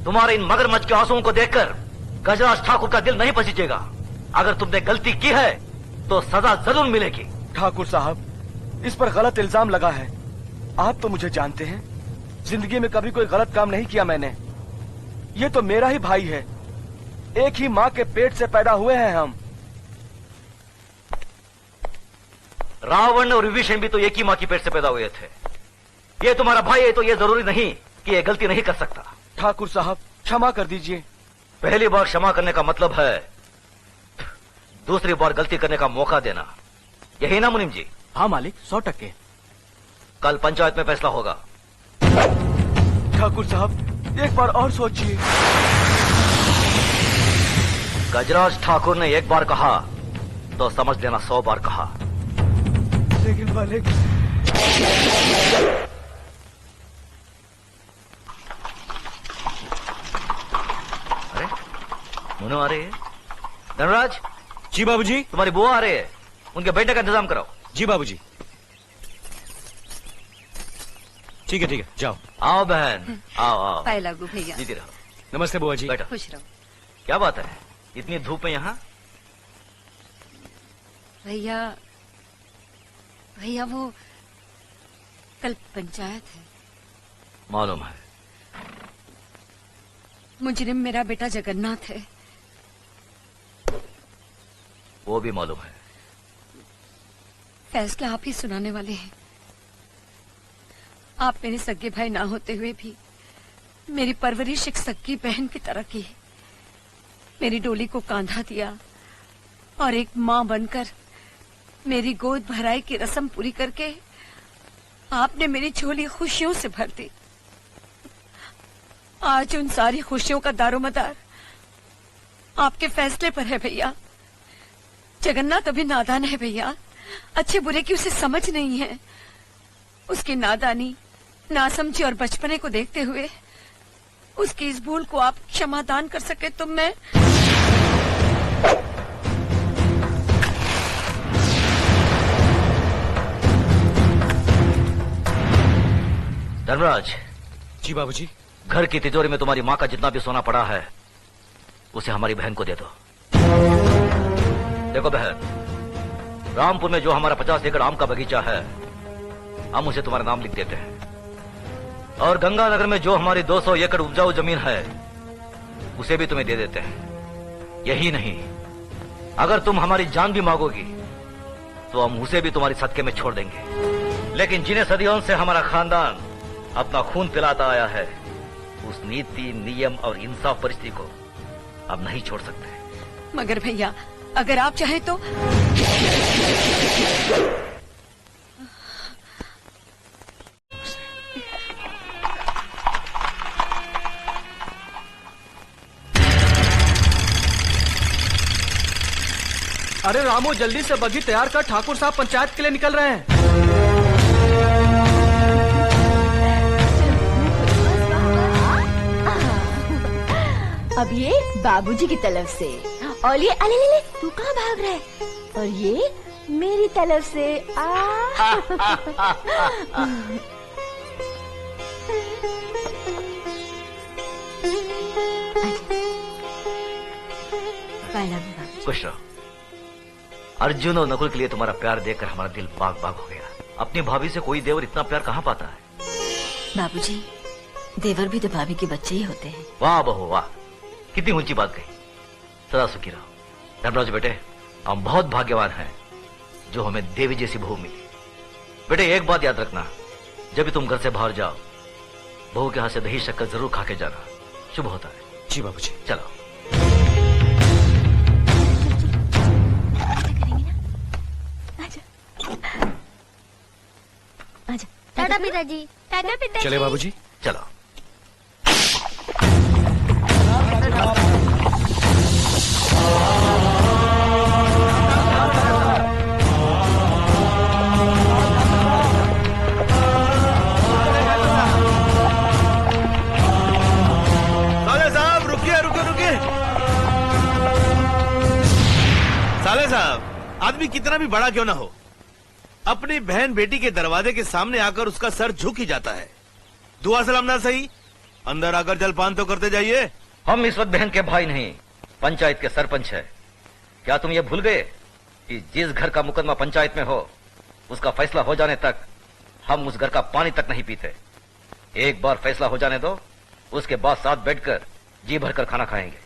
तुम्हारे इन मगरमच्छ के आंसुओं को देखकर गजराज ठाकुर का दिल नहीं पसीजेगा। अगर तुमने गलती की है तो सजा जरूर मिलेगी। ठाकुर साहब, इस पर गलत इल्जाम लगा है। आप तो मुझे जानते हैं, जिंदगी में कभी कोई गलत काम नहीं किया मैंने। ये तो मेरा ही भाई है, एक ही माँ के पेट से पैदा हुए हैं हम। रावण और विभीषण भी तो एक ही माँ की पेट से पैदा हुए थे। ये तुम्हारा भाई है तो ये जरूरी नहीं कि ये गलती नहीं कर सकता। ठाकुर साहब, क्षमा कर दीजिए। पहली बार क्षमा करने का मतलब है दूसरी बार गलती करने का मौका देना, यही ना मुनीम जी? हाँ मालिक, 100%। कल पंचायत में फैसला होगा। ठाकुर साहब, एक बार और सोचिए। गजराज ठाकुर ने एक बार कहा तो समझ लेना 100 बार कहा। लेकिन मालिक, अरे मुनो आ रही है। धनराज। जी बाबूजी। तुम्हारी बुआ आ रही है, उनके बैठने का इंतजाम कराओ। जी बाबूजी। ठीक है, जाओ। आओ बहन, आओ आओ। पाए लागू भैया। जीती रहो। नमस्ते बुआ जी। बैठो। खुश रहो। क्या बात है, इतनी धूप में यहाँ? भैया वो कल पंचायत है। मालूम है। मुजरिम मेरा बेटा जगन्नाथ है। वो भी मालूम है। फैसला आप ही सुनाने वाले हैं। आप मेरे सगे भाई ना होते हुए भी मेरी परवरिश एक सगी बहन की तरह की है। मेरी डोली को कांधा दिया और एक माँ बनकर मेरी गोद भराई की रस्म पूरी करके आपने मेरी झोली खुशियों से भर दी। आज उन सारी खुशियों का दारोमदार आपके फैसले पर है भैया। जगन्नाथ अभी नादान है भैया, अच्छे बुरे की उसे समझ नहीं है। उसकी नादानी, नासमझी और बचपने को देखते हुए उसकी इस भूल को आप क्षमादान कर सके तो मैं। धर्मराज। जी बाबूजी। घर की तिजोरी में तुम्हारी माँ का जितना भी सोना पड़ा है उसे हमारी बहन को दे दो। देखो बहन, रामपुर में जो हमारा 50 एकड़ आम का बगीचा है हम उसे तुम्हारा नाम लिख देते हैं, और गंगानगर में जो हमारी 200 एकड़ उपजाऊ जमीन है उसे भी तुम्हें दे देते हैं। यही नहीं, अगर तुम हमारी जान भी मांगोगी तो हम उसे भी तुम्हारी सदके में छोड़ देंगे। लेकिन जिन्हें सदियों से हमारा खानदान अपना खून पिलाता आया है उस नीति, नियम और इंसाफ परिस्थिति को अब नहीं छोड़ सकते। मगर भैया अगर आप चाहे तो। अरे रामू, जल्दी से बग्घी तैयार कर, ठाकुर साहब पंचायत के लिए निकल रहे हैं। अब ये बाबूजी की तरफ से, और ये अले ले ले, तू कहाँ भाग रहा है? और ये मेरी तरफ से। खुश रहो। अर्जुन और नकुल के लिए तुम्हारा प्यार देखकर हमारा दिल बाग बाग हो गया। अपनी भाभी से कोई देवर इतना प्यार कहाँ पाता है? बाबूजी, देवर भी तो भाभी के बच्चे ही होते हैं। वाह बहू वाह, कितनी ऊंची बात कही। सदा सुखी रहो। धर्मराज बेटे, हम बहुत भाग्यवान हैं जो हमें देवी जैसी बहू मिली। बेटे एक बात याद रखना, जब भी तुम घर से बाहर जाओ बहू के हाथ से दही शक्कर जरूर खा के जाना, शुभ होता है। जी बाबूजी। चलो। टाटा पिताजी। टाटा पिताजी। चले बाबूजी। चलो। साले साहब रुकिए रुकिए रुकिए। साले साहब, आदमी कितना भी बड़ा क्यों ना हो, अपनी बहन बेटी के दरवाजे के सामने आकर उसका सर झुक ही जाता है। दुआ सलाम ना सही, अंदर आकर जलपान तो करते जाइए। हम इस वक्त बहन के भाई नहीं, पंचायत के सरपंच है। क्या तुम ये भूल गए कि जिस घर का मुकदमा पंचायत में हो, उसका फैसला हो जाने तक हम उस घर का पानी तक नहीं पीते। एक बार फैसला हो जाने दो, उसके बाद साथ बैठकर जी भरकर खाना खाएंगे।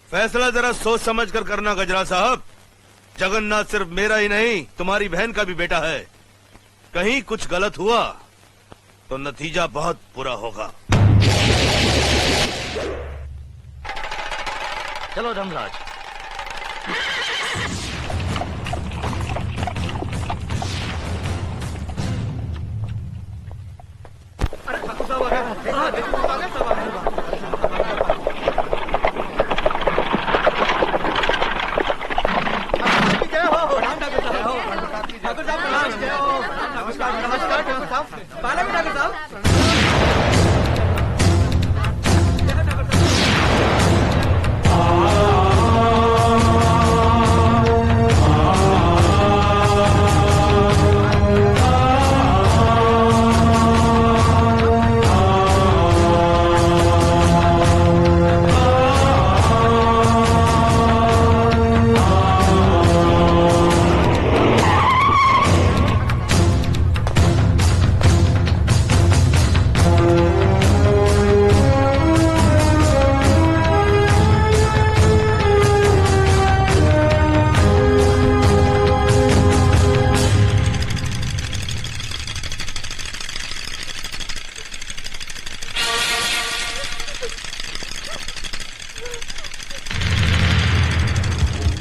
फैसला जरा सोच समझ कर करना गजरा साहब। जगन्नाथ सिर्फ मेरा ही नहीं, तुम्हारी बहन का भी बेटा है। कहीं कुछ गलत हुआ तो नतीजा बहुत बुरा होगा। चलो धमराज।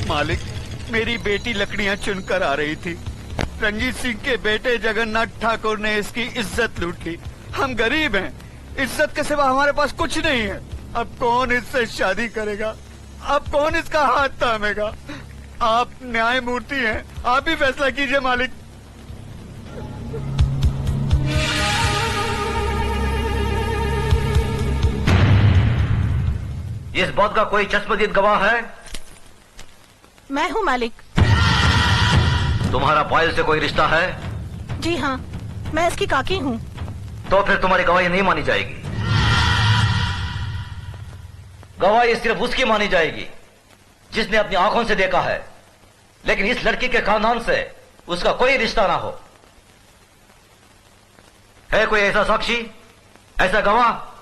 मालिक, मेरी बेटी लकड़ियां चुनकर आ रही थी। रंजीत सिंह के बेटे जगन्नाथ ठाकुर ने इसकी इज्जत लूट ली। हम गरीब हैं, इज्जत के सिवा हमारे पास कुछ नहीं है। अब कौन इससे शादी करेगा? अब कौन इसका हाथ थामेगा? आप न्यायमूर्ति हैं, आप ही फैसला कीजिए मालिक। इस बात का कोई चश्मदीद गवाह है? मैं हूँ मालिक। तुम्हारा पायल से कोई रिश्ता है? जी हाँ, मैं इसकी काकी हूँ। तो फिर तुम्हारी गवाही नहीं मानी जाएगी। गवाही सिर्फ उसकी मानी जाएगी जिसने अपनी आंखों से देखा है, लेकिन इस लड़की के खानदान से उसका कोई रिश्ता ना हो। है कोई ऐसा साक्षी, ऐसा गवाह?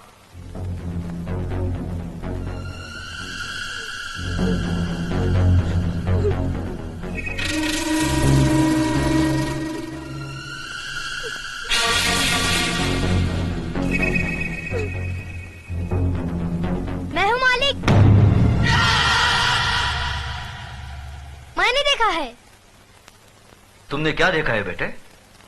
मैं हूँ मालिक। मैंने देखा है। तुमने क्या देखा है बेटे?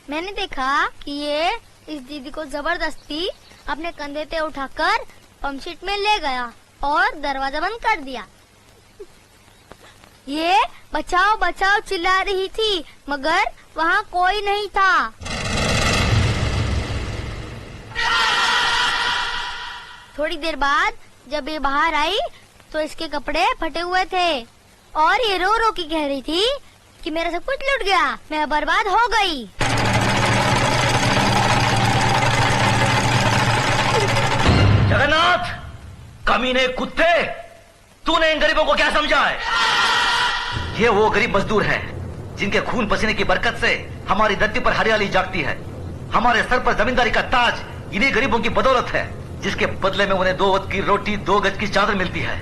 मैंने देखा कि ये इस दीदी को जबरदस्ती अपने कंधे पे उठाकर पंपशीट में ले गया और दरवाजा बंद कर दिया। ये बचाओ बचाओ चिल्ला रही थी, मगर वहाँ कोई नहीं था। थोड़ी देर बाद जब ये बाहर आई तो इसके कपड़े फटे हुए थे और ये रो रो के कह रही थी कि मेरा सब कुछ लूट गया, मैं बर्बाद हो गई। जगन्नाथ, कमीने कुत्ते, तूने इन गरीबों को क्या समझा है? ये वो गरीब मजदूर हैं जिनके खून पसीने की बरकत से हमारी धरती पर हरियाली जागती है। हमारे सर पर जमींदारी का ताज इन्हीं गरीबों की बदौलत है, जिसके बदले में उन्हें 2 वक्त की रोटी 2 गज की चादर मिलती है।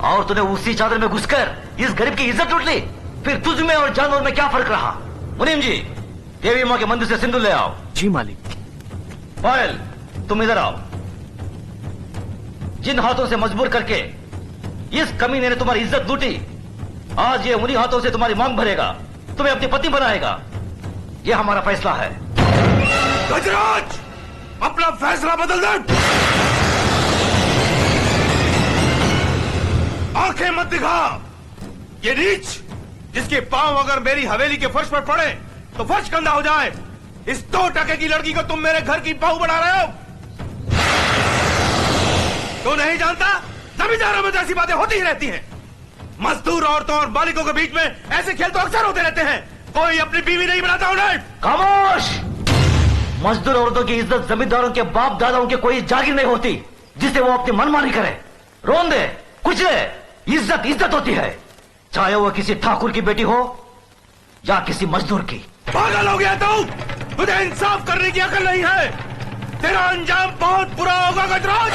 और तूने उसी चादर में घुसकर इस गरीब की इज्जत लूट ली। फिर तुझ में और जानवर में क्या फर्क रहा? मुनीम जी, देवी माँ के मंदिर से सिंदूर ले आओ। जी मालिक। पायल, तुम इधर आओ। जिन हाथों से मजबूर करके इस कमीने ने तुम्हारी इज्जत लूटी, आज ये उन्हीं हाथों से तुम्हारी मांग भरेगा, तुम्हें अपनी पत्नी बनाएगा। ये हमारा फैसला है। गजराज, अपना फैसला बदल दे। आंखें मत दिखा। ये नीच जिसके पांव अगर मेरी हवेली के फर्श पर पड़े तो फर्श गंदा हो जाए, इस 2 टके की लड़की को तुम मेरे घर की बहू बना रहे हो। तो नहीं जानता, जमींदारों में तो ऐसी बातें होती ही रहती हैं। मजदूर औरतों और मालिकों के बीच में ऐसे खेल तो अक्सर होते रहते हैं। कोई अपनी बीवी नहीं बनाता उन्हें। खामोश! मजदूर औरतों की इज्जत जमींदारों के बाप दादाओं के कोई जागीर नहीं होती। जिससे वो अपनी मनमानी करे, रोन दे, कुचले। इज्जत इज्जत होती है, चाहे वो किसी ठाकुर की बेटी हो या किसी मजदूर की। पागल हो गया तू? तुझे इंसाफ करने की अकल नहीं है। तेरा अंजाम बहुत बुरा होगा गजराज।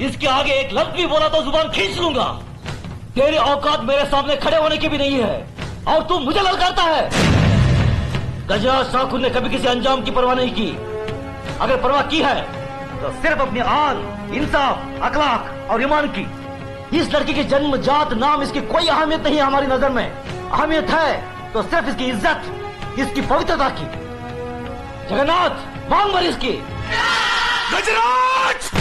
इसके आगे एक लफ्ज भी बोला तो जुबान खींच लूंगा। तेरी औकात मेरे सामने खड़े होने की भी नहीं है और तू मुझे ललकारता है। गजराज ठाकुर ने कभी किसी अंजाम की परवाह नहीं की। अगर परवाह की है तो सिर्फ अपनी आन, इंसाफ, अखलाक और ईमान की। इस लड़की की जन्म, जात, नाम, इसकी कोई अहमियत नहीं है हमारी नजर में। अहमियत है तो सिर्फ इसकी इज्जत, इसकी पवित्रता की। जगन्नाथ, मांग भर इसकी। गजराज!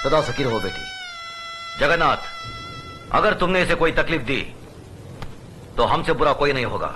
सदा फकीर हो बेटी। जगन्नाथ, अगर तुमने इसे कोई तकलीफ दी तो हमसे बुरा कोई नहीं होगा।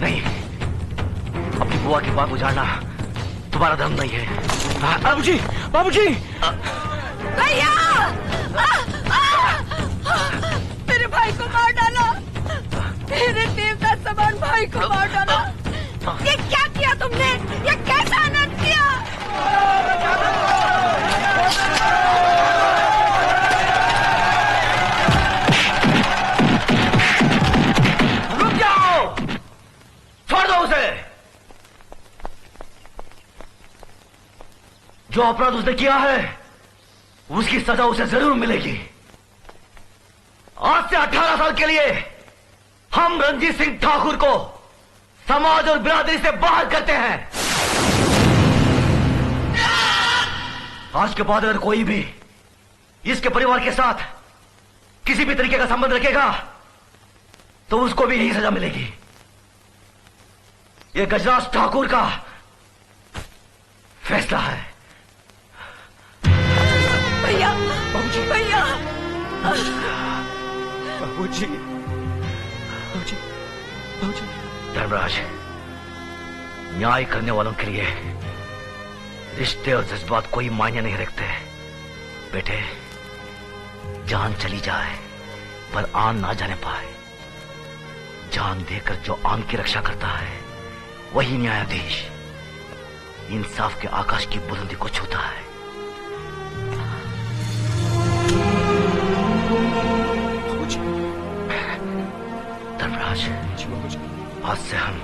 नहीं, अपनी बुआ की बात उजाड़ना तुम्हारा धर्म नहीं है। बाबूजी, बाबूजी! भैया! मेरे भाई को मार डाला। मेरे देवता समान भाई को मार डाला। ये क्या किया तुमने? ये कैसा अनर्थ किया? रुक जाओ, छोड़ दो उसे। जो अपराध उसने किया है उसकी सजा उसे जरूर मिलेगी। आज से 18 साल के लिए हम रणजीत सिंह ठाकुर को समाज और बिरादरी से बाहर करते हैं। आज के बाद अगर कोई भी इसके परिवार के साथ किसी भी तरीके का संबंध रखेगा तो उसको भी यही सजा मिलेगी। यह गजराज ठाकुर का फैसला है। भैया! बाबूजी! भैया! बाबूजी! बाबूजी! बाबूजी! धर्मराज, न्याय करने वालों के लिए रिश्ते और जज्बात कोई मायने नहीं रखते। बेटे, जान चली जाए पर आन ना जाने पाए। जान देकर जो आन की रक्षा करता है वही न्यायाधीश इंसाफ के आकाश की बुलंदी को छूता है। धर्मराज, आज से हम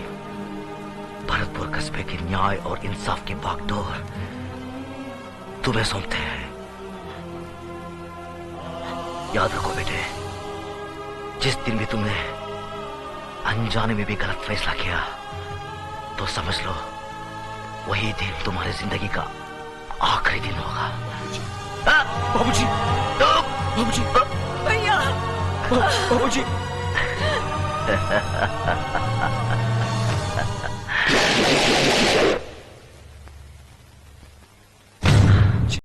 भरतपुर कस्बे के न्याय और इंसाफ की बागडोर तुम्हें सौंपते हैं। याद रखो बेटे, जिस दिन भी तुमने अनजाने में भी गलत फैसला किया तो समझ लो वही दिन तुम्हारी जिंदगी का आखिरी दिन होगा। बाबूजी! बाबूजी! भैया! बाबूजी!